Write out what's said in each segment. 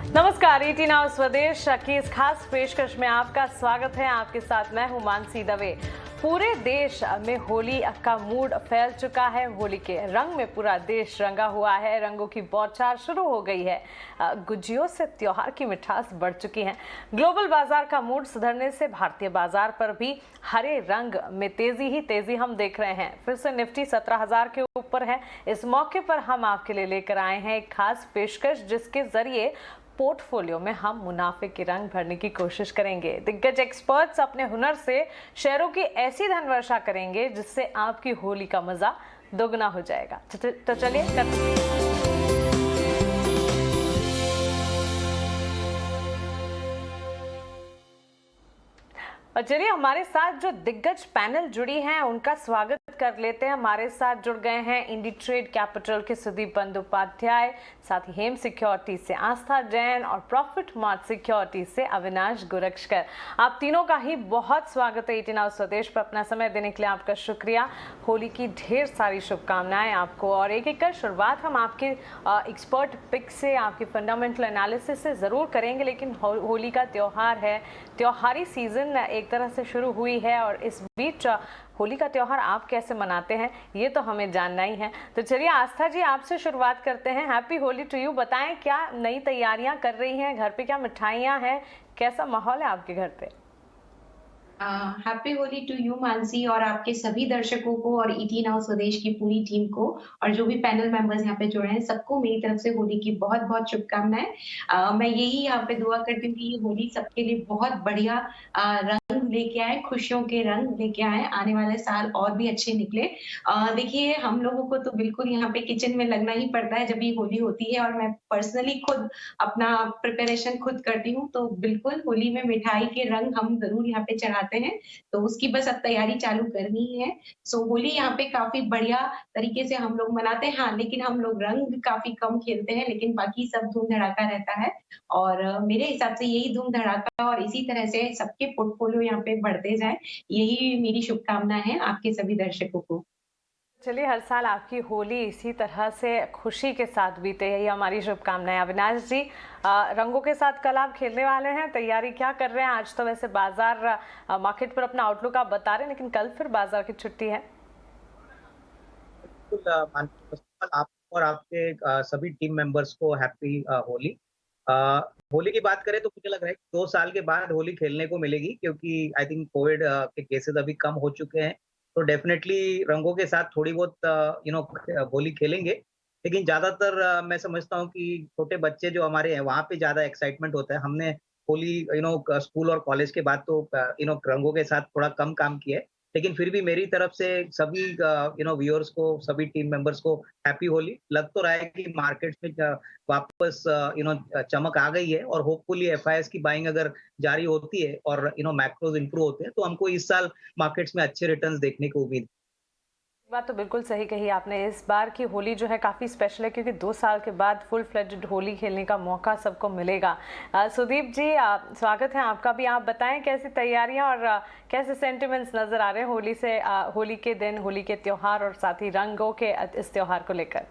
नमस्कार, ET now स्वदेश की इस खास पेशकश में आपका स्वागत है। आपके साथ मैं हूं मानसी दवे। पूरे देश में होली का मूड फैल चुका है। होली के रंग में पूरा देश रंगा हुआ है। रंगों की बौछार शुरू हो गई है। गुजियों से त्योहार की मिठास बढ़ चुकी है। ग्लोबल बाजार का मूड सुधरने से भारतीय बाजार पर भी हरे रंग में तेजी ही तेजी हम देख रहे हैं। फिर से निफ्टी 17,000 के ऊपर है। इस मौके पर हम आपके लिए लेकर आए हैं एक खास पेशकश, जिसके जरिए पोर्टफोलियो में हम मुनाफे के रंग भरने की कोशिश करेंगे। दिग्गज एक्सपर्ट्स अपने हुनर से शेयरों की ऐसी धनवर्षा करेंगे जिससे आपकी होली का मजा दोगुना हो जाएगा। तो चलिए और चलिए हमारे साथ जो दिग्गज पैनल जुड़ी हैं उनका स्वागत कर लेते हैं। हमारे साथ जुड़ गए हैं इंडीट्रेड कैपिटल के सुदीप बंदोपाध्याय, साथ ही हेम सिक्योरिटीज से आस्था जैन और प्रॉफिट मार्ट सिक्योरिटीज से अविनाश गोरक्षकर। आप तीनों का ही बहुत स्वागत है ईटी नाउ स्वदेश पर। अपना समय देने के लिए आपका शुक्रिया। होली की ढेर सारी शुभकामनाएं आपको। और एक एक कर शुरुआत हम आपके एक्सपर्ट पिक से, आपके फंडामेंटल एनालिसिस से ज़रूर करेंगे, लेकिन होली का त्यौहार है, त्योहारी सीजन एक तरह से शुरू हुई है और इस बीच होली का त्यौहार आप कैसे मनाते हैं ये तो हमें जानना ही है। तो चलिए आस्था जी, आपसे शुरुआत करते हैं। Happy Holi to you. बताएं क्या नई तैयारियां कर रही हैं, घर पे क्या मिठाइयां हैं, कैसा माहौल है आपके घर पे? Happy Holi to you Mansi और आपके सभी दर्शकों को और ईटी नाउ स्वदेश की पूरी टीम को और जो भी पैनल मेंबर्स यहाँ पे जुड़े हैं सबको मेरी तरफ से होली की बहुत बहुत शुभकामनाएं। मैं यही यहाँ पे दुआ करती हूँ कि ये होली सबके लिए बहुत बढ़िया रंग लेके आए, खुशियों के रंग लेके आए, आने वाले साल और भी अच्छे निकले। देखिए हम लोगों को तो बिल्कुल यहाँ पे किचन में लगना ही पड़ता है जब ये होली होती है और मैं पर्सनली खुद अपना प्रिपरेशन खुद करती हूँ, तो बिल्कुल होली में मिठाई के रंग हम जरूर यहाँ पे चढ़ाते हैं, तो उसकी बस अब तैयारी चालू करनी ही है। सो होली यहाँ पे काफी बढ़िया तरीके से हम लोग मनाते हैं। हाँ, लेकिन हम लोग रंग काफी कम खेलते हैं, लेकिन बाकी सब धूम धड़ाका रहता है और मेरे हिसाब से यही धूम धड़ाका और इसी तरह से सबके पोर्टफोलियो यहाँ पे बढ़ते जाए, यही मेरी शुभकामना है आपके सभी दर्शकों को। चलिए हर साल आपकी होली इसी तरह से खुशी के साथ बीते, यही हमारी शुभकामनाएं। अविनाश जी, रंगों के साथ कल आप खेलने वाले हैं, तैयारी क्या कर रहे हैं? आज तो वैसे बाजार मार्केट पर अपना आउटलुक आप बता रहे हैं, लेकिन कल फिर बाजार की छुट्टी है। बिल्कुल, आप और आपके सभी टीम मेंबर्स को हैप्पी होली। अ, होली की बात करें तो मुझे लग रहा है कि 2 साल के बाद होली खेलने को मिलेगी, क्योंकि आई थिंक कोविड के केसेस अभी कम हो चुके हैं, तो डेफिनेटली रंगों के साथ थोड़ी बहुत होली खेलेंगे। लेकिन ज़्यादातर मैं समझता हूँ कि छोटे बच्चे जो हमारे हैं वहाँ पे ज़्यादा एक्साइटमेंट होता है। हमने होली स्कूल और कॉलेज के बाद तो रंगों के साथ थोड़ा कम काम किया है। लेकिन फिर भी मेरी तरफ से सभी व्यूअर्स को, सभी टीम मेंबर्स को हैप्पी होली। लग तो रहा है कि मार्केट में वापस चमक आ गई है और होपफुली एफआईएस की बाइंग अगर जारी होती है और मैक्रोज इंप्रूव होते हैं तो हमको इस साल मार्केट्स में अच्छे रिटर्न्स देखने को उम्मीद। बात तो बिल्कुल सही कही आपने। इस बार की होली जो है काफ़ी स्पेशल है, क्योंकि 2 साल के बाद फुल फ्लेज्ड होली खेलने का मौका सबको मिलेगा। सुदीप जी, स्वागत है आपका भी। आप बताएं कैसी तैयारियां और कैसे सेंटिमेंट्स नज़र आ रहे हैं होली से, होली के दिन, होली के त्यौहार और साथ ही रंगों के इस त्यौहार को लेकर।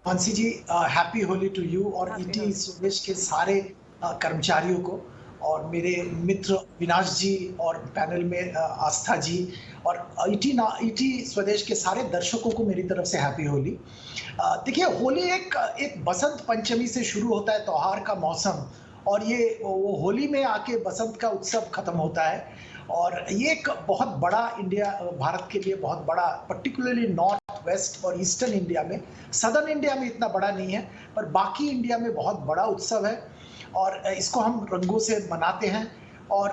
मानसी जी, हैप्पी होली टू यू और ईटी स्वदेश के सारे कर्मचारियों को और मेरे मित्र विनाश जी और पैनल में आस्था जी और ईटी स्वदेश के सारे दर्शकों को मेरी तरफ से हैप्पी होली। देखिए, होली एक बसंत पंचमी से शुरू होता है, त्योहार का मौसम, और ये वो होली में आके बसंत का उत्सव खत्म होता है। और ये एक बहुत बड़ा भारत के लिए बहुत बड़ा, पर्टिकुलरली नॉर्थ वेस्ट और ईस्टर्न इंडिया में, सदर्न इंडिया में इतना बड़ा नहीं है, पर बाकी इंडिया में बहुत बड़ा उत्सव है और इसको हम रंगों से मनाते हैं। और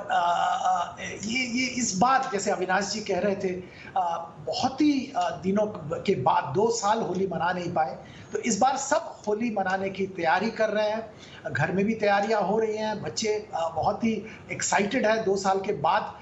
ये इस बार जैसे अविनाश जी कह रहे थे, बहुत ही दिनों के बाद 2 साल होली मना नहीं पाए, तो इस बार सब होली मनाने की तैयारी कर रहे हैं। घर में भी तैयारियां हो रही हैं, बच्चे बहुत ही एक्साइटेड है, 2 साल के बाद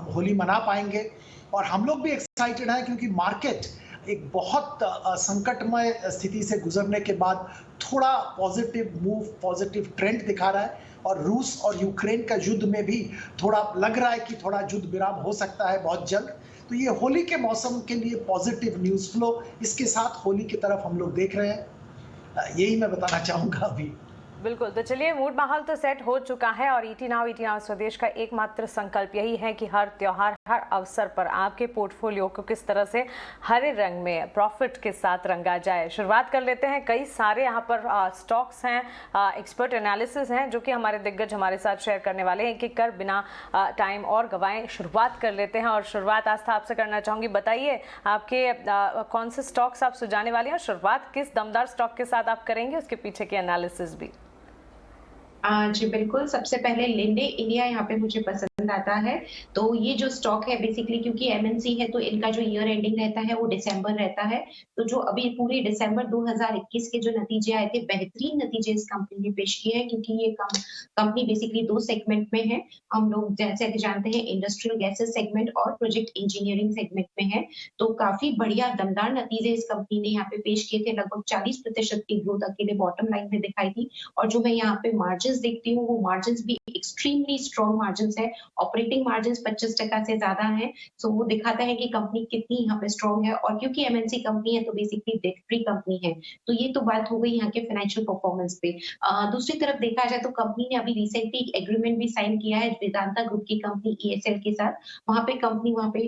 होली मना पाएंगे। और हम लोग भी एक्साइटेड हैं क्योंकि मार्केट एक बहुत संकटमय स्थिति से गुजरने के बाद थोड़ा पॉजिटिव मूव, पॉजिटिव ट्रेंड दिखा रहा है और रूस और यूक्रेन का युद्ध में भी थोड़ा लग रहा है कि थोड़ा युद्ध विराम हो सकता है बहुत जल्द। तो ये होली के मौसम के लिए पॉजिटिव न्यूज़ फ्लो, इसके साथ होली की तरफ हम लोग देख रहे हैं। यही मैं बताना चाहूँगा अभी। बिल्कुल, तो चलिए मूड माहौल तो सेट हो चुका है और ईटी नाउ स्वदेश का एकमात्र संकल्प यही है कि हर त्योहार हर अवसर पर आपके पोर्टफोलियो को किस तरह से हरे रंग में प्रॉफिट के साथ रंगा जाए। शुरुआत कर लेते हैं, कई सारे यहाँ पर स्टॉक्स हैं, एक्सपर्ट एनालिसिस हैं जो कि हमारे दिग्गज हमारे साथ शेयर करने वाले हैं। एक एक कर बिना टाइम और गवाएं शुरुआत कर लेते हैं और शुरुआत आस्था आपसे करना चाहूँगी। बताइए आपके कौन से स्टॉक्स आप सुझाने वाले हैं और शुरुआत किस दमदार स्टॉक के साथ आप करेंगे, उसके पीछे की एनालिसिस भी। जी बिल्कुल, सबसे पहले लिंडे इंडिया यहाँ पे मुझे पसंद आता है। तो ये जो स्टॉक है बेसिकली क्योंकि एमएनसी है तो इनका जो ईयर एंडिंग रहता है वो दिसंबर रहता है। तो जो अभी पूरे दिसंबर 2021 के जो नतीजे आए थे, बेहतरीन नतीजे इस कंपनी ने पेश किए हैं क्योंकि ये कंपनी बेसिकली 2 सेगमेंट में है। हम लोग जैसे कि जानते हैं इंडस्ट्रियल गैसेस सेगमेंट और प्रोजेक्ट इंजीनियरिंग सेगमेंट में है। तो काफ़ी बढ़िया दमदार नतीजे इस कंपनी ने यहाँ पे पेश किए थे। लगभग 40% की ग्रोथ अकेले बॉटम लाइन में दिखाई थी और जो मैं यहाँ पे मार्जिन देखती हूँ वो मार्जिन्स भी एक्सट्रीमली स्ट्रॉन्ग मार्जिन्स है। ऑपरेटिंग मार्जिन्स 25% से ज्यादा है। सो वो दिखाता है कि कंपनी कितनी यहाँ पे स्ट्रॉन्ग है और क्योंकि एमएनसी कंपनी है तो बेसिकली डेट फ्री कंपनी है। तो ये तो बात हो गई यहाँ के फाइनेंशियल परफॉर्मेंस पे। दूसरी तरफ देखा जाए तो कंपनी ने अभी रिसेंटली एग्रीमेंट भी साइन किया है वेदांता ग्रुप की कंपनी ईएसएल के साथ। वहाँ पे कंपनी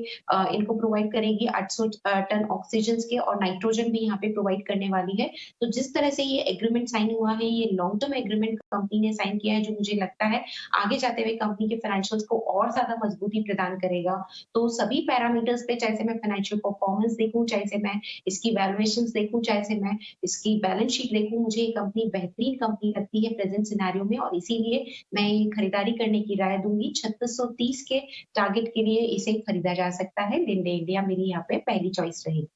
इनको प्रोवाइड करेगी 800 टन ऑक्सीजन के और नाइट्रोजन भी यहाँ पे प्रोवाइड करने वाली है। तो जिस तरह से ये एग्रीमेंट साइन हुआ है, ये लॉन्ग टर्म एग्रीमेंट कंपनी ने साइन किया है जो मुझे लगता है आगे जाते हुए कंपनी के फाइनेंशियल्स को और ज्यादा मजबूती प्रदान करेगा। तो सभी पैरामीटर्स पे चाहे से मैं फाइनेंशियल परफॉर्मेंस देखूं, चाहे से मैं इसकी वैल्यूएशंस देखूं, चाहे से मैं इसकी बैलेंस शीट देखूं, मुझे ये कंपनी बेहतरीन कंपनी लगती है प्रेजेंट सिनेरियो में और इसीलिए मैं ये खरीदारी करने की राय दूंगी। 3630 के टारगेट के लिए इसे खरीदा जा सकता है। लिंडे इंडिया मेरी यहाँ पे पहली चॉइस रहेगी।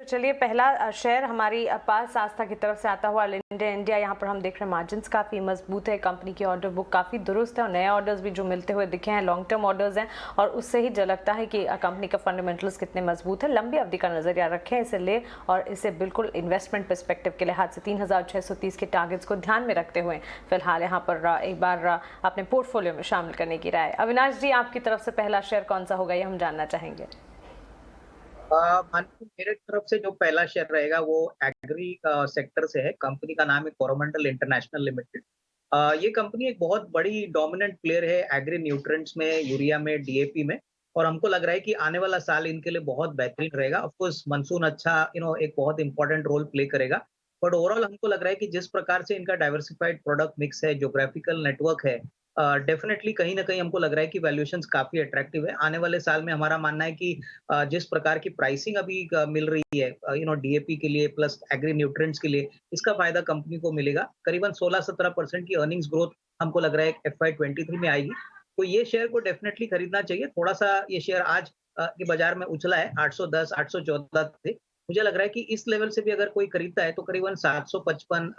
तो चलिए पहला शेयर हमारी पास आस्था की तरफ से आता हुआ लिंडे इंडिया। यहाँ पर हम देख रहे हैं मार्जिन्स काफ़ी मजबूत है, कंपनी की ऑर्डर बुक काफ़ी दुरुस्त है और नए ऑर्डर्स भी जो मिलते हुए दिखे हैं लॉन्ग टर्म ऑर्डर्स हैं और उससे ही झलकता है कि कंपनी का फंडामेंटल्स कितने मजबूत है। लंबी अवधि का नजरिया रखें, इसे ले और इसे बिल्कुल इन्वेस्टमेंट पर्सपेक्टिव के लिहाज से 3630 के टारगेट्स को ध्यान में रखते हुए फिलहाल यहाँ पर एक बार अपने पोर्टफोलियो में शामिल करने की राय। अविनाश जी, आपकी तरफ से पहला शेयर कौन सा होगा ये हम जानना चाहेंगे। मेरे तरफ से जो पहला शेयर रहेगा वो एग्री सेक्टर से है। कंपनी का नाम है कोरोमंडल इंटरनेशनल लिमिटेड। ये कंपनी एक बहुत बड़ी डोमिनेंट प्लेयर है एग्री न्यूट्रिएंट्स में, यूरिया में, डीएपी में और हमको लग रहा है कि आने वाला साल इनके लिए बहुत बेहतरीन रहेगा। ऑफ कोर्स मानसून अच्छा एक बहुत इंपॉर्टेंट रोल प्ले करेगा बट ओवरऑल हमको लग रहा है कि जिस प्रकार से इनका डाइवर्सिफाइड प्रोडक्ट मिक्स है, ज्योग्राफिकल नेटवर्क है, डेफिनेटली कहीं ना कहीं हमको लग रहा है कि वैल्यूएशंस काफी अट्रैक्टिव है। आने वाले साल में हमारा मानना है कि जिस प्रकार की प्राइसिंग अभी मिल रही है डीएपी के लिए प्लस एग्री न्यूट्रिएंट्स के लिए, इसका फायदा कंपनी को मिलेगा। करीबन 16-17% की अर्निंग्स ग्रोथ हमको लग रहा है FY23 में आएगी। तो ये शेयर को डेफिनेटली खरीदना चाहिए। थोड़ा सा ये शेयर आज के बाजार में उछला है 810 814 थे। मुझे लग रहा है कि इस लेवल से भी अगर कोई खरीदता है तो करीबन 955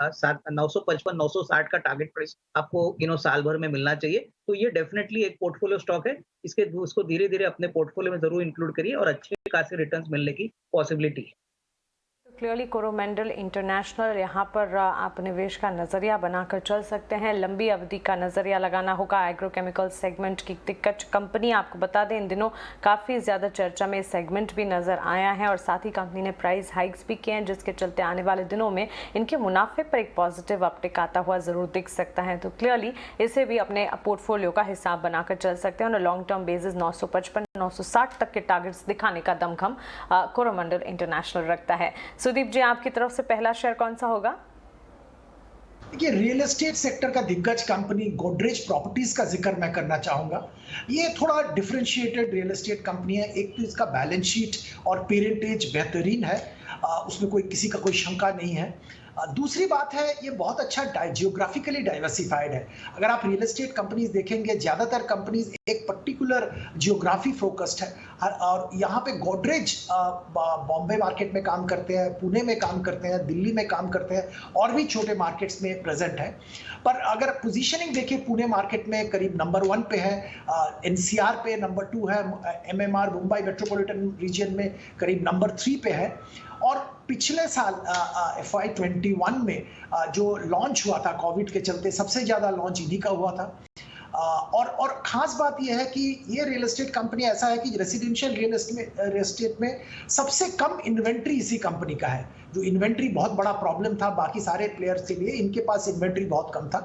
960 का टारगेट प्राइस आपको साल भर में मिलना चाहिए। तो ये डेफिनेटली एक पोर्टफोलियो स्टॉक है, उसको धीरे धीरे अपने पोर्टफोलियो में जरूर इंक्लूड करिए और अच्छे खासे रिटर्न्स मिलने की पॉसिबिलिटी है। क्लियरली कोरोमंडल इंटरनेशनल, यहाँ पर आप निवेश का नज़रिया बनाकर चल सकते हैं। लंबी अवधि का नज़रिया लगाना होगा। एग्रोकेमिकल सेगमेंट की दिग्गज कंपनी, आपको बता दें इन दिनों काफ़ी ज़्यादा चर्चा में सेगमेंट भी नज़र आया है और साथ ही कंपनी ने प्राइस हाइक्स भी किए हैं जिसके चलते आने वाले दिनों में इनके मुनाफे पर एक पॉजिटिव अपटिक आता हुआ ज़रूर दिख सकता है। तो क्लियरली इसे भी अपने पोर्टफोलियो का हिसाब बनाकर चल सकते हैं और लॉन्ग टर्म बेसिस 955 960 तक के टारगेट्स दिखाने का दमखम कोरोमंडल इंटरनेशनल रखता है। सुदीप जी, आपकी तरफ से पहला शेयर कौन सा होगा? देखिए, रियल एस्टेट सेक्टर का दिग्गज कंपनी गोदरेज प्रॉपर्टीज का जिक्र मैं करना चाहूंगा। ये थोड़ा डिफरेंशिएटेड रियल एस्टेट कंपनी है। एक तो इसका बैलेंस शीट और पेरेंटेज बेहतरीन है, उसमें किसी का कोई शंका नहीं है। दूसरी बात है, ये बहुत अच्छा जियोग्राफिकली डाइवर्सिफाइड है। अगर आप रियल एस्टेट कंपनीज देखेंगे, ज्यादातर कंपनीज एक पर्टिकुलर जियोग्राफी फोकस्ड है और यहाँ पे गोदरेज बॉम्बे मार्केट में काम करते हैं, पुणे में काम करते हैं, दिल्ली में काम करते हैं और भी छोटे मार्केट्स में प्रेजेंट है। पर अगर पोजीशनिंग देखिए, पुणे मार्केट में करीब नंबर 1 पे है, एनसीआर पे नंबर 2 है, एमएमआर मुंबई मेट्रोपॉलिटन रीजन में करीब नंबर 3 पे है। और पिछले साल FY21 में जो लॉन्च हुआ था कोविड के चलते, सबसे ज्यादा लॉन्च इन्हीं का हुआ था। और खास बात यह है कि ये रियल एस्टेट कंपनी ऐसा है कि रेसिडेंशियल रियल एस्टेट में सबसे कम इन्वेंट्री इसी कंपनी का है। जो इन्वेंट्री बहुत बड़ा प्रॉब्लम था बाकी सारे प्लेयर्स के लिए, इनके पास इन्वेंट्री बहुत कम था।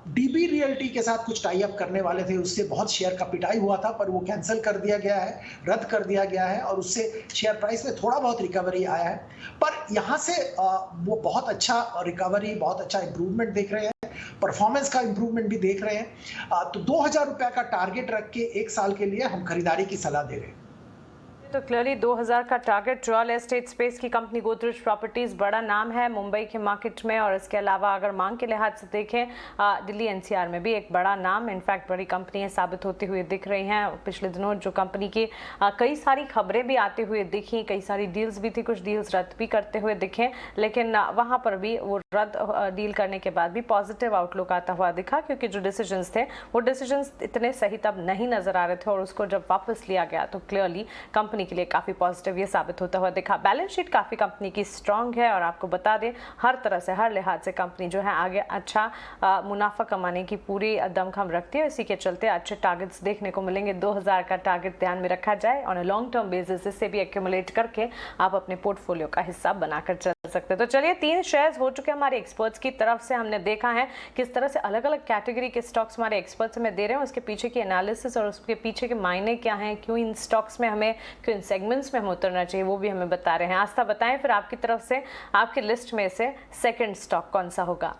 डीबी रियल्टी के साथ कुछ टाई अप करने वाले थे, उससे बहुत शेयर का पिटाई हुआ था, पर वो कैंसिल कर दिया गया है, रद्द कर दिया गया है और उससे शेयर प्राइस में थोड़ा बहुत रिकवरी आया है। पर यहाँ से वो बहुत अच्छा रिकवरी, बहुत अच्छा इंप्रूवमेंट देख रहे हैं, परफॉर्मेंस का इंप्रूवमेंट भी देख रहे हैं। तो 2000 रुपए का टारगेट रख के 1 साल के लिए हम खरीदारी की सलाह दे रहे हैं। तो क्लियरली 2000 का टारगेट। रियल एस्टेट स्पेस की कंपनी गोदरेज प्रॉपर्टीज बड़ा नाम है मुंबई के मार्केट में, और इसके अलावा अगर मांग के लिहाज से देखें दिल्ली एनसीआर में भी एक बड़ा नाम, इनफैक्ट बड़ी कंपनियां साबित होती हुई दिख रही हैं। पिछले दिनों जो कंपनी की कई सारी खबरें भी आती हुई दिखी, कई सारी डील्स भी थी, कुछ डील्स रद्द भी करते हुए दिखे, लेकिन वहाँ पर भी वो रद्द डील करने के बाद भी पॉजिटिव आउटलुक आता हुआ दिखा, क्योंकि जो डिसीजंस थे वो डिसीजंस इतने सही तब नहीं नजर आ रहे थे, और उसको जब वापस लिया गया तो क्लियरली कंपनी के लिए काफी पॉजिटिव ये साबित होता हुआ दिखा। बैलेंस शीट काफी कंपनी की स्ट्रांग है, और आपको बता दें हर तरह से, हर लिहाज से कंपनी जो है आगे अच्छा मुनाफा कमाने की पूरी दमखम रखती है। इसी के चलते अच्छे टारगेट्स देखने को मिलेंगे। 2000 का टारगेट ध्यान में रखा जाए on a long term basis, इससे भी एक्यूमुलेट करके आप अपने पोर्टफोलियो का हिस्सा बनाकर चल सकते हैं। तो चलिए 3 शेयर्स हो चुके हमारे एक्सपर्ट्स की तरफ से, हमने देखा है किस तरह से अलग अलग कैटेगरी के स्टॉक्स हमारे एक्सपर्ट्स हमें दे रहे हैं, उसके पीछे की एनालिसिस और उसके पीछे के मायने क्या हैं, क्यों इन स्टॉक्स में हमें, क्यों इन सेगमेंट्स में हमें उतरना चाहिए, वो भी हमें बता रहे हैं। आस्था बताएं फिर आपकी तरफ से आपकी लिस्ट में से सेकंड स्टॉक कौन सा होगा?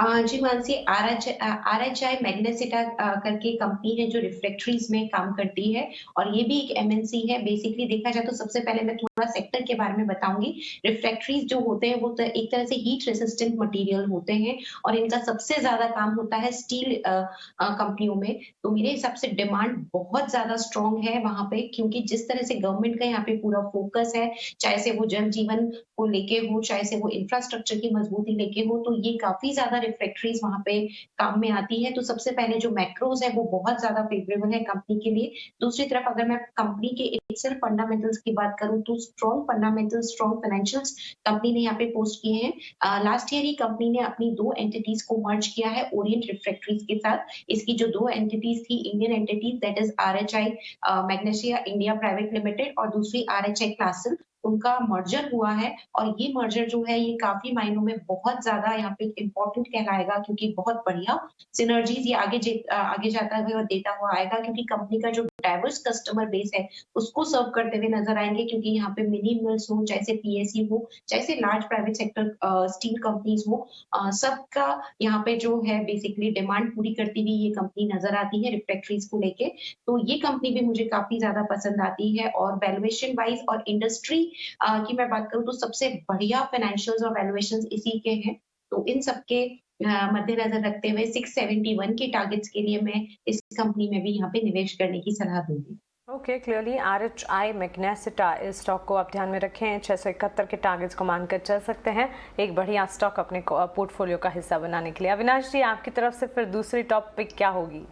जी मानसी, आरएचआई मैग्नेसिटा करके कंपनी है जो रिफ्रैक्टरीज में काम करती है, और ये भी एक एमएनसी है। बेसिकली देखा जाए तो सबसे पहले मैं थोड़ा सेक्टर के बारे में बताऊंगी। रिफ्रैक्टरीज जो होते हैं वो तो एक तरह से हीट रेसिस्टेंट मटेरियल होते हैं, और इनका सबसे ज्यादा काम होता है स्टील कंपनियों में। तो मेरे हिसाब से डिमांड बहुत ज्यादा स्ट्रॉन्ग है वहां पे, क्योंकि जिस तरह से गवर्नमेंट का यहाँ पे पूरा फोकस है, चाहे से वो जल जीवन को लेके हो, चाहे से वो इंफ्रास्ट्रक्चर की मजबूती लेके हो, तो ये काफी ज्यादा रिफ्रैक्टरीज वहां पे काम में आती है। तो सबसे पहले जो मैक्रोज है वो बहुत ज्यादा फेवरेबल है कंपनी के लिए। दूसरी तरफ अगर मैं कंपनी के इटसेल्फ फंडामेंटल्स की बात करूं तो strong fundamentals, strong financials company ने यहाँ पे पोस्ट किए हैं। लास्ट ईयर ही कंपनी ने अपनी 2 एंटिटीज को मर्ज किया है ओरिएंट रिफ्रैक्टरीज के साथ। इसकी जो 2 एंटिटीज थी, Indian entities that is RHI magnesia India private limited और दूसरी आरएचआई क्लासिल, उनका मर्जर हुआ है। और ये मर्जर जो है ये काफी मायनों में बहुत ज्यादा यहाँ पे इम्पोर्टेंट कहलाएगा, क्योंकि बहुत बढ़िया सिनर्जीज ये आगे जाता हुए और देता हुआ आएगा, क्योंकि कंपनी का जो डाइवर्स कस्टमर बेस है उसको सर्व करते हुए नजर आएंगे। क्योंकि यहाँ पे मिनी मिल्स हो, चाहे से पीएसयू हो, चाहे से large private sector steel companies हो, सबका यहाँ पे जो है बेसिकली डिमांड पूरी करती हुई ये कंपनी नजर आती है रिफ्रैक्टरीज को लेके। तो ये कंपनी भी मुझे काफी ज्यादा पसंद आती है। और वैल्यूएशन वाइज और इंडस्ट्री की मैं बात करूं तो सबसे बढ़िया फाइनेंशियल्स और वैल्यूएशंस इसी के हैं। तो इन सबके मद्देनजर रखते हुए 671 के टारगेट्स के लिए मैं इस कंपनी में भी यहाँ पे निवेश करने की सलाह दूंगी। ओके, क्लियरली आरएचआई मैग्नेसिटा इस स्टॉक को आप ध्यान में रखें, 671 के टारगेट्स को मानकर चल सकते हैं। एक बढ़िया स्टॉक अपने पोर्टफोलियो का हिस्सा बनाने के लिए। अविनाश जी, आपकी तरफ से फिर दूसरी टॉप पिक क्या होगी?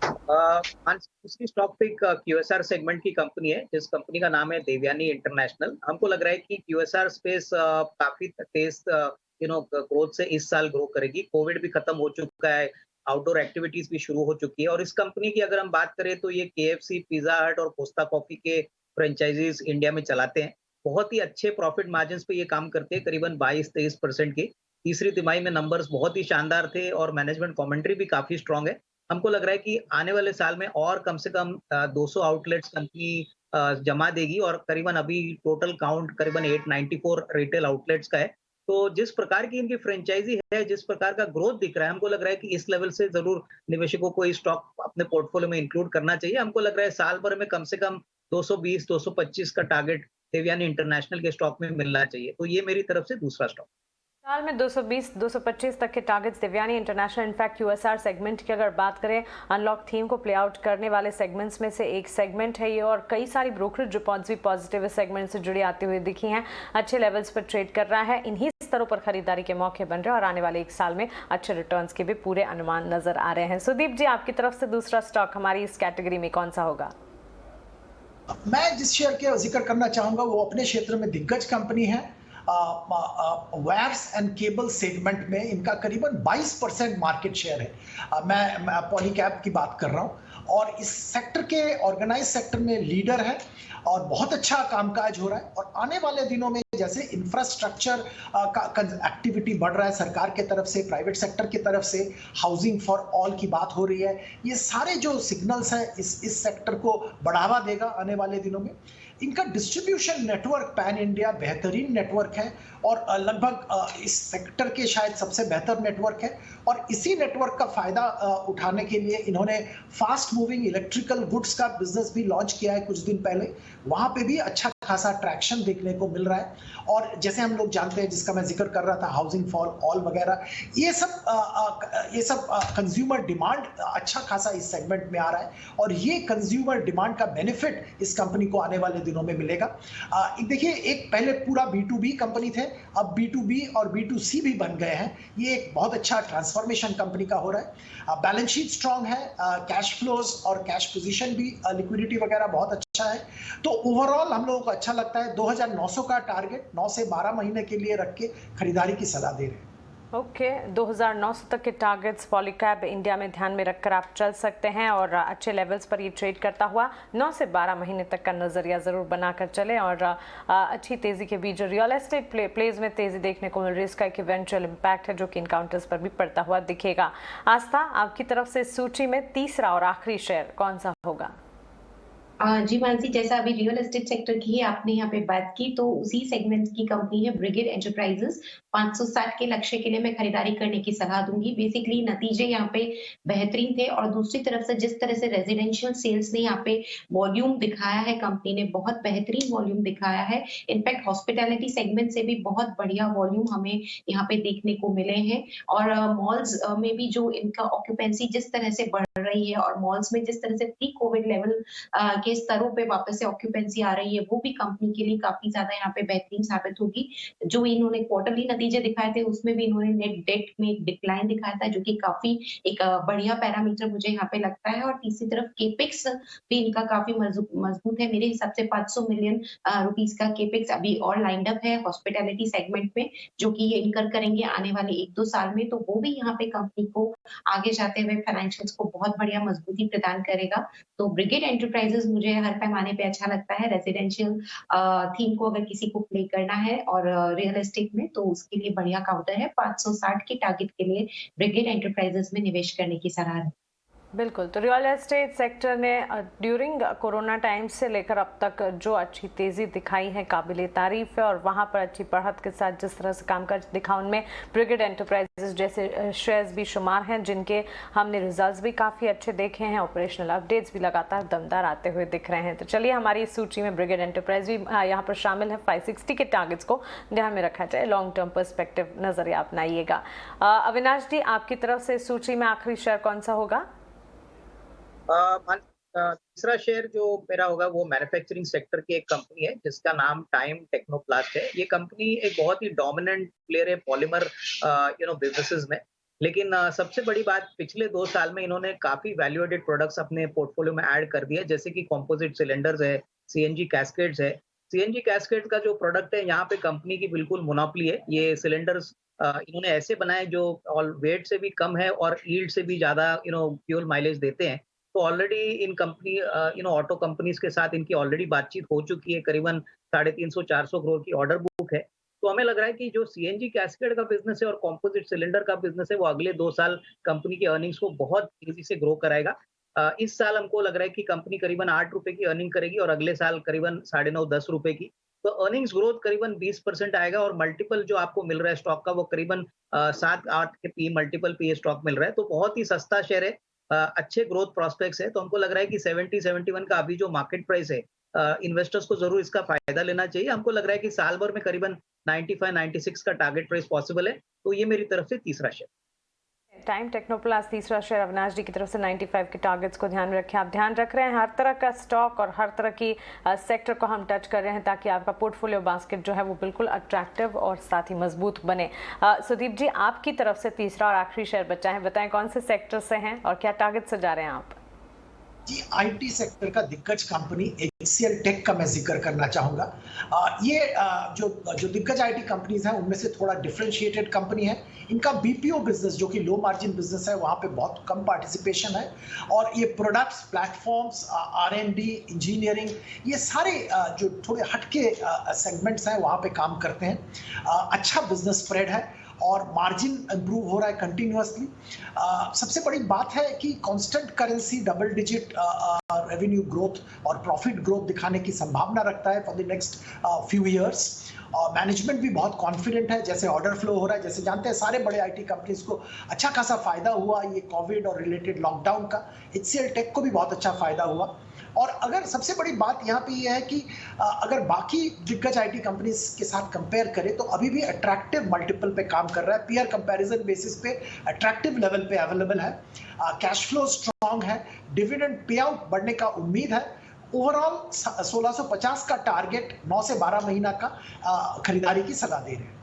दूसरी स्टॉक पिक क्यूएसआर सेगमेंट की कंपनी है, जिस कंपनी का नाम है देवयानी इंटरनेशनल। हमको लग रहा है कि क्यूएसआर स्पेस काफी तेज ग्रोथ से इस साल ग्रो करेगी। कोविड भी खत्म हो चुका है, आउटडोर एक्टिविटीज भी शुरू हो चुकी है, और इस कंपनी की अगर हम बात करें तो ये केएफसी, पिज्जा हट और कोस्टा कॉफी के फ्रेंचाइजीज इंडिया में चलाते हैं। बहुत ही अच्छे प्रॉफिट मार्जिन पे ये काम करते हैं, करीबन 22-23% के। तीसरी तिमाही में नंबर्स बहुत ही शानदार थे और मैनेजमेंट कमेंट्री भी काफी स्ट्रांग है। हमको लग रहा है कि आने वाले साल में और कम से कम 200 आउटलेट्स कंपनी जमा देगी, और करीबन अभी टोटल काउंट करीबन 894 रिटेल आउटलेट्स का है। तो जिस प्रकार की इनकी फ्रेंचाइजी है, जिस प्रकार का ग्रोथ दिख रहा है, हमको लग रहा है कि इस लेवल से जरूर निवेशकों को स्टॉक अपने पोर्टफोलियो में इंक्लूड करना चाहिए। हमको लग रहा है साल भर में कम से कम 220-225 का टारगेट देवयानी इंटरनेशनल के स्टॉक में मिलना चाहिए। तो ये मेरी तरफ से दूसरा स्टॉक। साल में 220-225 तक के targets Devyani international. In fact QSR segment की अगर बात करें, अनलॉक थीम को प्ले आउट करने वाले सेगमेंट्स में से एक सेगमेंट है ये, और कई सारी ब्रोकरेज रिपोर्ट्स भी पॉजिटिव इस सेगमेंट से जुड़ी आती हुई दिखी हैं। अच्छे लेवल्स पर ट्रेड कर रहा है, इन्हीं स्तरों पर खरीदारी के मौके बन रहे हैं, और आने वाले 1 साल में अच्छे रिटर्न्स के भी पूरे अनुमान नजर आ रहे हैं। सुदीप जी, आपकी तरफ से दूसरा स्टॉक हमारी इस कैटेगरी में कौन सा होगा? मैं जिस शेयर का जिक्र करना चाहूंगा वो अपने क्षेत्र में दिग्गज कंपनी है, वायर्स एंड केबल सेगमेंट में इनका करीबन 22% मार्केट शेयर है। मैं पॉलीकैब की बात कर रहा हूँ और इस सेक्टर के ऑर्गेनाइज सेक्टर में लीडर है और बहुत अच्छा कामकाज हो रहा है। और आने वाले दिनों में जैसे इंफ्रास्ट्रक्चर का एक्टिविटी बढ़ रहा है सरकार के तरफ से, प्राइवेट सेक्टर की तरफ से, हाउसिंग फॉर ऑल की बात हो रही है, ये सारे जो सिग्नल्स हैं इस सेक्टर को बढ़ावा देगा आने वाले दिनों में। इनका डिस्ट्रीब्यूशन नेटवर्क पैन इंडिया बेहतरीन नेटवर्क है और लगभग इस सेक्टर के शायद सबसे बेहतर नेटवर्क है। और इसी नेटवर्क का फायदा उठाने के लिए इन्होंने फास्ट मूविंग इलेक्ट्रिकल गुड्स का बिजनेस भी लॉन्च किया है कुछ दिन पहले। वहां पे भी अच्छा खासा ट्रैक्शन देखने को मिल रहा है। और जैसे हम लोग जानते हैं, जिसका मैं जिक्र कर रहा था, हाउसिंग फॉर ऑल वगैरह, ये सब कंज्यूमर डिमांड अच्छा खासा इस सेगमेंट में आ रहा है और ये कंज्यूमर डिमांड का बेनिफिट इस कंपनी को आने वाले दिनों में मिलेगा। देखिए, एक पहले पूरा B2B कंपनी थे, अब B2B और B2C भी बन गए हैं। ये एक बहुत अच्छा ट्रांसफॉर्मेशन कंपनी का हो रहा है। बैलेंस शीट स्ट्रांग है, कैश फ्लोज और कैश पोजीशन भी, लिक्विडिटी वगैरह बहुत अच्छा है। तो ओवरऑल हम लोगों को अच्छा लगता है। 2900 का टारगेट 9 से 12 महीने के लिए रख के खरीदारी की सलाह दे रहे हैं। ओके, 2900 तक के टारगेट्स पॉलीकैब इंडिया में ध्यान में रखकर आप चल सकते हैं और अच्छे लेवल्स पर ये ट्रेड करता हुआ 9 से 12 महीने तक का नजरिया जरूर बनाकर चले। और अच्छी तेजी के बीच जो रियल एस्टेट प्लेज में तेजी देखने को मिल रही है, इसका एक इवेंचुअल इम्पैक्ट है जो कि इन काउंटर्स पर भी पड़ता हुआ दिखेगा। आस्था, आपकी तरफ से सूची में तीसरा और आखिरी शेयर कौन सा होगा? जी मानसी, जैसा अभी रियल एस्टेट सेक्टर की ही आपने यहाँ पे बात की, तो उसी सेगमेंट की कंपनी है ब्रिगेड एंटरप्राइजेस। 560 के लक्ष्य के लिए मैं खरीदारी करने की सलाह दूंगी। बेसिकली नतीजे यहाँ पे बेहतरीन थे और दूसरी तरफ से जिस तरह से रेजिडेंशियल सेल्स ने यहाँ पे वॉल्यूम दिखाया है, कंपनी ने बहुत बेहतरीन वॉल्यूम दिखाया है। इनफैक्ट हॉस्पिटैलिटी सेगमेंट से भी बहुत बढ़िया वॉल्यूम हमें यहाँ पे देखने को मिले हैं। और मॉल्स में भी जो इनका ऑक्यूपेंसी जिस तरह से बढ़ रही है और मॉल्स में जिस तरह से प्री कोविड लेवल के स्तरों पे वापस से ऑक्यूपेंसी आ रही है, वो भी कंपनी के लिए काफी ज्यादा यहाँ पे बेहतरीन साबित होगी। जो इन्होंने क्वार्टरली नतीजे दिखाए थे, उसमें भी इन्होंने नेट डेट में एक डिक्लाइन दिखाया था, जो कि काफी एक बढ़िया पैरामीटर मुझे यहाँ पे लगता है। और तीसरी तरफ केपेक्स भी इनका काफी मजबूत है। मेरे हिसाब से 500 मिलियन रुपीस का केपेक्स अभी और लाइंड अप है हॉस्पिटैलिटी सेगमेंट में, जो कि ये इनकर करेंगे आने वाले 1-2 साल में। तो वो भी यहाँ पे कंपनी को आगे जाते हुए फाइनेंशियल्स को बहुत बढ़िया मजबूती प्रदान करेगा। तो ब्रिगेड एंटरप्राइजेस मुझे हर पैमाने पे अच्छा लगता है। रेजिडेंशियल थीम को अगर किसी को प्ले करना है और रियल एस्टेट में, तो उसके लिए बढ़िया काउंटर है। 560 के टारगेट के लिए ब्रिगेड एंटरप्राइजेस में निवेश करने की सलाह है। बिल्कुल, तो रियल एस्टेट सेक्टर ने ड्यूरिंग कोरोना टाइम से लेकर अब तक जो अच्छी तेज़ी दिखाई है, काबिले तारीफ है। और वहाँ पर अच्छी बढ़त के साथ जिस तरह से कामकाज दिखा, उनमें ब्रिगेड एंटरप्राइजेस जैसे शेयर्स भी शुमार हैं, जिनके हमने रिजल्ट्स भी काफ़ी अच्छे देखे हैं, ऑपरेशनल अपडेट्स भी लगातार दमदार आते हुए दिख रहे हैं। तो चलिए, हमारी इस सूची में ब्रिगेड एंटरप्राइज भी यहाँ पर शामिल है। 560 के टारगेट्स को ध्यान में रखा जाए, लॉन्ग टर्म पर्सपेक्टिव नजरिया अपनाइएगा। अविनाश जी, आपकी तरफ से सूची में आखिरी शेयर कौन सा होगा? तीसरा शेयर जो मेरा होगा वो मैन्युफैक्चरिंग सेक्टर की एक कंपनी है जिसका नाम टाइम टेक्नोप्लास्ट है। ये कंपनी एक बहुत ही डोमिनेंट प्लेयर है पॉलीमर बिजनेसेस में। लेकिन सबसे बड़ी बात, पिछले 2 साल में इन्होंने काफी वैल्यू एडेड प्रोडक्ट्स अपने पोर्टफोलियो में ऐड कर दिए, जैसे कि कॉम्पोजिट सिलेंडर्स है, सीएनजी कैस्केड्स है। सीएनजी कैस्केड का जो प्रोडक्ट है, यहाँ पे कंपनी की बिल्कुल मोनोपोली है। ये सिलेंडर्स इन्होंने ऐसे बनाए जो वेट से भी कम है और यील्ड से भी ज्यादा फ्यूल माइलेज देते हैं। तो already in company auto companies के साथ इनकी ऑलरेडी बातचीत हो चुकी है। करीबन 350-400 करोड़ की ऑर्डर बुक है। तो हमें लग रहा है कि जो सीएनजी कैस्केड का बिजनेस है और कॉम्पोजिट सिलेंडर का बिजनेस है, वो अगले 2 साल कंपनी की अर्निंग्स को बहुत तेजी से ग्रो कराएगा। इस साल हमको लग रहा है कि कंपनी करीबन 8 रुपए की अर्निंग करेगी और अगले साल करीबन 9.5-10 रुपए की। तो अर्निंग्स ग्रोथ करीबन 20% आएगा और मल्टीपल जो आपको मिल रहा है स्टॉक का, वो करीबन 7-8 के पी मल्टीपल पे ये स्टॉक मिल रहा है। तो बहुत ही सस्ता शेयर है, अच्छे ग्रोथ प्रोस्पेक्ट्स है। तो हमको लग रहा है कि 70-71 का अभी जो मार्केट प्राइस है, इन्वेस्टर्स को जरूर इसका फायदा लेना चाहिए। हमको लग रहा है कि साल भर में करीबन 95-96 का टारगेट प्राइस पॉसिबल है। तो ये मेरी तरफ से तीसरा शेयर। टाइम टेक्नोप्लास्ट तीसरा शेयर अविनाश जी की तरफ से 95 के टारगेट्स को ध्यान में रखें। आप ध्यान रख रहे हैं, हर तरह का स्टॉक और हर तरह की सेक्टर को हम टच कर रहे हैं, ताकि आपका पोर्टफोलियो बास्केट जो है वो बिल्कुल अट्रैक्टिव और साथ ही मजबूत बने। सुदीप जी, आपकी तरफ से तीसरा और आखिरी शेयर बचा है, बताएं कौन से सेक्टर से हैं और क्या टारगेट से जा रहे हैं आप? जी, आईटी सेक्टर का दिग्गज कंपनी HCL टेक का मैं जिक्र करना चाहूंगा। ये जो जो दिग्गज आईटी कंपनीज हैं उनमें से थोड़ा डिफरेंशिएटेड कंपनी है। इनका बीपीओ बिजनेस जो कि लो मार्जिन बिजनेस है वहाँ पे बहुत कम पार्टिसिपेशन है और ये प्रोडक्ट्स, प्लेटफॉर्म्स, R&D, इंजीनियरिंग, ये सारे जो थोड़े हटके सेगमेंट्स हैं वहाँ पे काम करते हैं। अच्छा बिजनेस स्प्रेड है और मार्जिन इंप्रूव हो रहा है कंटिन्यूअसली। सबसे बड़ी बात है कि constant currency double digit revenue growth और प्रॉफिट ग्रोथ दिखाने की संभावना रखता है for the next few years. Management भी बहुत कॉन्फिडेंट है, जैसे ऑर्डर फ्लो हो रहा है, जैसे जानते हैं सारे बड़े आईटी कंपनीज को अच्छा खासा फायदा हुआ ये कोविड और रिलेटेड लॉकडाउन का। HCL टेक को भी बहुत अच्छा फायदा हुआ। और अगर सबसे बड़ी बात यहाँ पे ये है कि अगर बाकी दिग्गज आईटी कंपनीज के साथ कंपेयर करें तो अभी भी अट्रैक्टिव मल्टीपल पे काम कर रहा है, पीयर कंपैरिजन बेसिस पे अट्रैक्टिव लेवल पे अवेलेबल है। कैश फ्लो स्ट्रांग है, डिविडेंड पे आउट बढ़ने का उम्मीद है। ओवरऑल 1650 का टारगेट 9 से 12 महीना का खरीदारी की सलाह दे रहे हैं।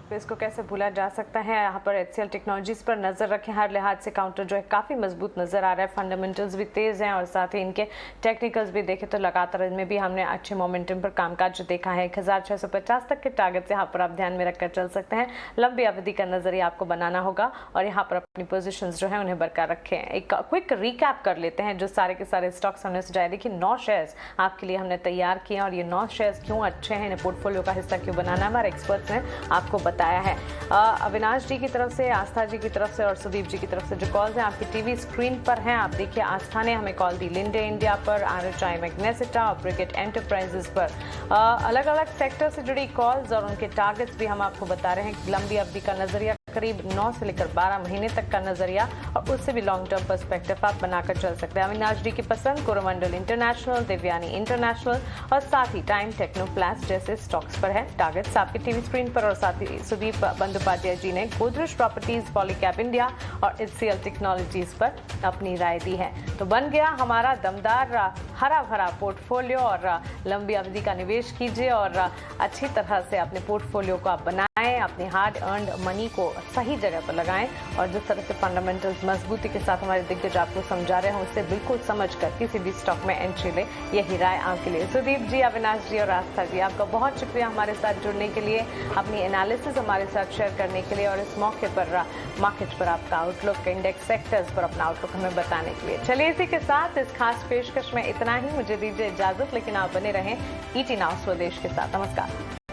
तो इसको कैसे भूला जा सकता है। यहाँ पर HCL टेक्नोलॉजीज पर नजर रखें, हर लिहाज से काउंटर जो है काफ़ी मजबूत नजर आ रहा है, फंडामेंटल्स भी तेज़ हैं और साथ ही इनके टेक्निकल्स भी देखें तो लगातार इनमें भी हमने अच्छे मोमेंटम पर कामकाज देखा है। 1650 तक के टारगेट से यहाँ पर आप ध्यान में रखकर चल सकते हैं। लंबी अवधि का नजरिया आपको बनाना होगा और यहाँ पर अपनी पोजिशन जो है उन्हें बरकरार रखें। एक क्विक रिकैप कर लेते हैं जो सारे के सारे स्टॉक्स हमने सुझाए। देखिए 9 शेयर्स आपके लिए हमने तैयार किए और ये 9 शेयर्स क्यों अच्छे हैं, इन्हें पोर्टफोलियो का हिस्सा क्यों बनाना, हमारे एक्सपर्ट्स ने आपको बताया है। अविनाश जी की तरफ से, आस्था जी की तरफ से और सुदीप जी की तरफ से जो कॉल्स हैं आपकी टीवी स्क्रीन पर हैं। आप देखिए आस्था ने हमें कॉल दी लिंडे इंडिया पर, RHI मैग्नेसिटा और ब्रिगेड एंटरप्राइजेस पर। अलग अलग सेक्टर से जुड़ी कॉल्स और उनके टारगेट्स भी हम आपको बता रहे हैं। लंबी अवधि का नजरिया करीब 9 से लेकर 12 महीने तक का नजरिया और उससे भी लॉन्ग टर्म पर्सपेक्टिव आप बनाकर चल सकते हैं। अविनाश जी की पसंद कोरोमंडल इंटरनेशनल, देवयानी इंटरनेशनल और साथ ही टाइम टेक्नोप्लास्ट जैसे स्टॉक्स पर है टारगेट्स आपकी टीवी स्क्रीन पर। और साथ ही सुदीप बंदोपाध्याय जी ने गोदरेज प्रॉपर्टीज, पॉलीकैब इंडिया और HCL टेक्नोलॉजीज पर अपनी राय दी है। तो बन गया हमारा दमदार हरा भरा पोर्टफोलियो और लंबी अवधि का निवेश कीजिए और अच्छी तरह से अपने पोर्टफोलियो को आप बनाएं, अपने हार्ड अर्नड मनी को सही जगह पर लगाएं और जिस तरह से फंडामेंटल्स मजबूती के साथ हमारे दिग्गज आपको समझा रहे हैं उससे बिल्कुल समझकर किसी भी स्टॉक में एंट्री ले, यही राय आपके लिए। सुदीप जी, अविनाश जी और आस्था जी, आपका बहुत शुक्रिया हमारे साथ जुड़ने के लिए, अपनी एनालिसिस हमारे साथ शेयर करने के लिए और इस मौके पर मार्केट पर आपका आउटलुक, इंडेक्स सेक्टर्स पर अपना आउटलुक हमें बताने के लिए। चलिए इसी के साथ इस खास पेशकश में इतना ही, मुझे दीजिए इजाजत, लेकिन आप बने रहें ET नाउ स्वदेश के साथ। नमस्कार।